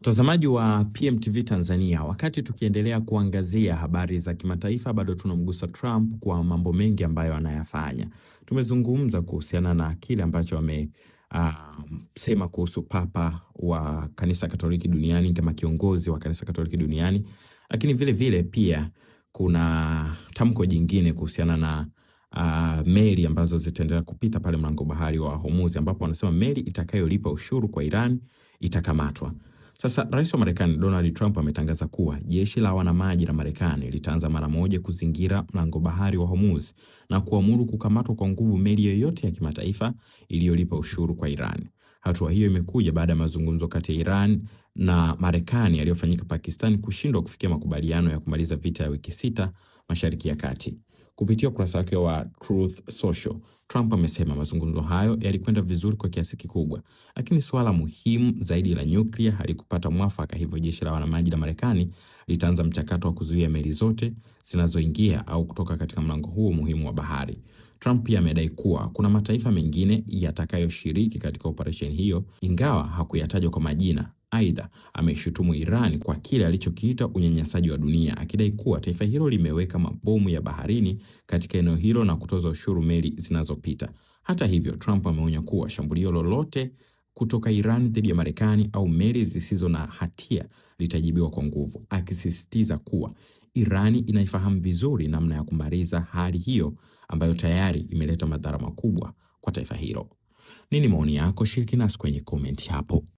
Mtazamaji wa PMTV Tanzania, wakati tukiendelea kuangazia habari za kimataifa, bado tunamgusa Trump kwa mambo mengi ambayo anayafanya. Tumezungumza kuhusiana na kile ambacho sema kuhusu Papa wa Kanisa Katoliki duniani kama kiongozi wa Kanisa Katoliki duniani, lakini vile vile pia kuna tamko jingine kuhusiana na meli ambazo zitaendelea kupita pale mlango bahari wa Hormuz, ambapo wanasema meli itakayolipa ushuru kwa Iran itakamatwa. Sasa Rais wa Marekani Donald Trump ametangaza kuwa jeshi la wanamaji la Marekani litaanza mara moja kuzingira mlango bahari wa Hormuz na kuamuru kukamatwa kwa nguvu meli yoyote ya kimataifa iliyolipa ushuru kwa Iran. Hatua hiyo imekuja baada ya mazungumzo kati ya Iran na Marekani yaliyofanyika Pakistan kushindwa kufikia makubaliano ya kumaliza vita ya wiki 6 Mashariki ya Kati. Kupitia ukurasa wake wa Truth Social, Trump amesema mazungumzo hayo yalikwenda vizuri kwa kiasi kikubwa, lakini suala muhimu zaidi la nyuklia halikupata mwafaka, hivyo jeshi la wanamaji la Marekani litaanza mchakato wa kuzuia meli zote zinazoingia au kutoka katika mlango huo muhimu wa bahari. Trump pia amedai kuwa kuna mataifa mengine yatakayoshiriki katika operesheni hiyo, ingawa hakuyataja kwa majina. Aidha, ameshutumu Iran kwa kile alichokiita unyanyasaji wa dunia, akidai kuwa taifa hilo limeweka mabomu ya baharini katika eneo hilo na kutoza ushuru meli zinazopita. Hata hivyo, Trump ameonya kuwa shambulio lolote kutoka Iran dhidi ya Marekani au meli zisizo na hatia litajibiwa kwa nguvu, akisisitiza kuwa Irani inaifahamu vizuri namna ya kumaliza hali hiyo ambayo tayari imeleta madhara makubwa kwa taifa hilo. Nini maoni yako? Shiriki nasi kwenye comment hapo.